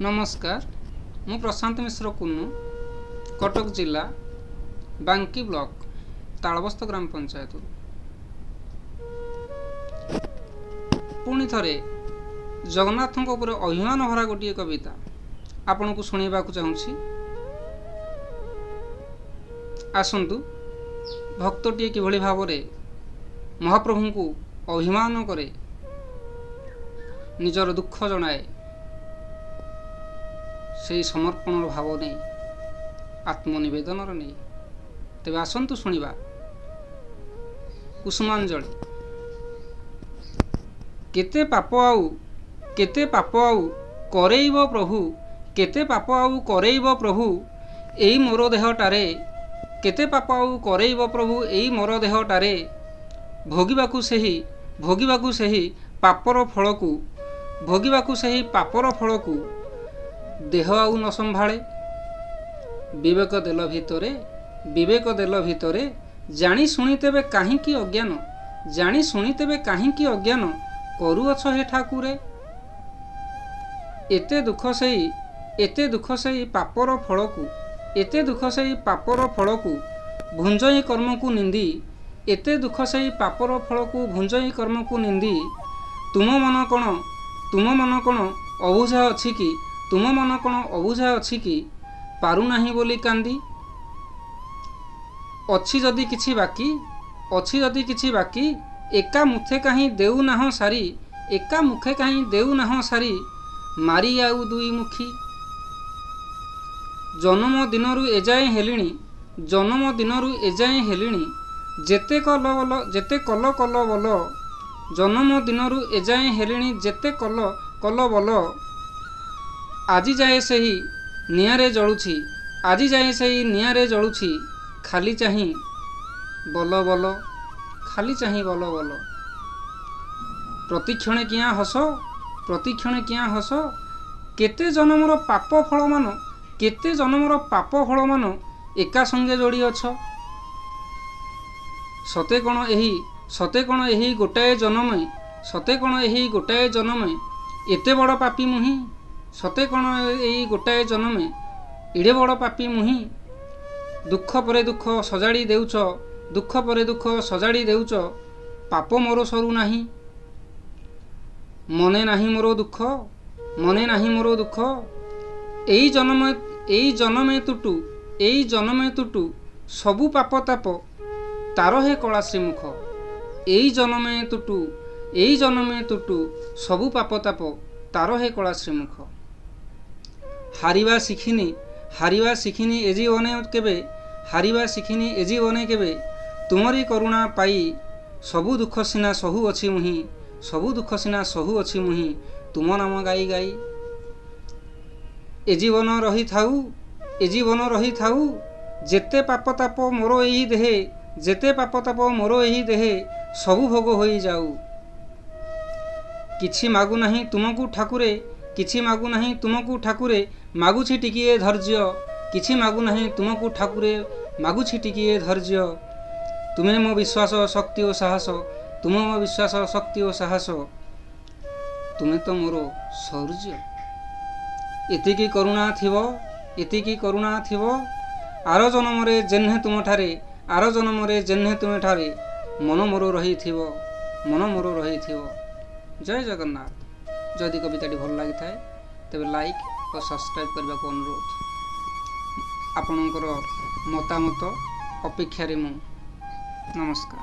नमस्कार मु प्रशांत मिश्र कुन्नू कटक जिला बांकी ब्लॉक तालबस्त ग्राम पंचायत पुणी थरे जगन्नाथ अभिमान भरा गोटे कविता आपण को शुणा चाहूँगी। आसतु भक्तटी किभली भाव महाप्रभु को अभिमान करे निजर दुख जनाए से समर्पण भाव नहीं आत्मनिवेदन नहीं। तेज आसतु शुणा कुसुमांजलि। केते पाप आउ करैब प्रभु, केते पाप आउ करैब प्रभु एई मोर देहटारे, केते पाप आउ करैब प्रभु एई मोर देहटारे भोगिबाकू सही पापर फलकू, भोगिबाकू सही पापर फलकू देह आउ न संभाळे। विवेक देल भितरे जानी शुणी तेबे काहींकी अज्ञान, जानी शुणी तेबे काहींकी अज्ञान करूअछ हे ठाकुरे। एते दुख सही पापर फलकू, एते दुख सही पापर फलकू भुंजई कर्म को निंदी, एते दुख सही पापर फलकू भुंजई कर्म को निंदी। तुम मन कण अबुझा अछि कि, तुम मन कण अबुझा अछि कि पारु नाही बोली कांदी। अछि जदि किछि बाकी एका मुखे काहीं देउ नाह सारी, एका मुखे काहीं देउ नाह सारी मारी आउ दुई मुखी। जन्म दिनरु एजाए हेलिणी जेते कल बल, जन्म दिनरु एजाए हेलिणी जेते कल बल आजी जाए सही नियारे जळुछि, आजी जाए सही नियारे जळुछि खाली चाही बल बल, खाली चाही बल बल। प्रतिक्षणे किया हस केते जन्मर पाप फल मान, केते जन्मर पाप फल मान एका संगे जोड़ी अछ। सते कण एही गोटाए जन्मे एते बड़ पापी मुही, सते कण एही गोटाए जन्मे एडे बड़ पापी मुही। दुख परे दुख सजाड़ी देउछ, दुख परे दुख सजाड़ी देउछ पाप मोर सरू नाही। मने नाही मोर दुख एई जन्मे तुटू सबु पाप ताप तार हे कला श्रीमुख। एई जन्मे तुटू सबु पाप ताप तार हे कला श्रीमुख। हारिबा शिखिनी ए जीवने केबे तुमरी करुणा पाई सबु दुख सिना सहु अछि मुही तुम नाम गाई गाई। ए जीवन रही थाऊ जेते पाप ताप मोर एही देहे, जेते पाप ताप मोर एही देहे सबु भोग होई जाऊ। किछि मागु नाही तुमकु ठाकुरे मागुछि टिकिए धैर्य, किछि मागु नाही तुमकु ठाकुरे मागुछि टिकिए धैर्य। तुमे मो विश्वास शक्ति और साहस, तुमे तो मोर शौर्य। एतिकी करुणा थिबो आर जन्मरे जेन्हे तुम ठारे मन मोर रही थिबो। जय जगन्नाथ। जदि कविताटी भल लगी थाए तेबे लाइक और सब्सक्राइब करने को अनुरोध। आपणकर मतामत अपेक्षा रे मु नमस्कार।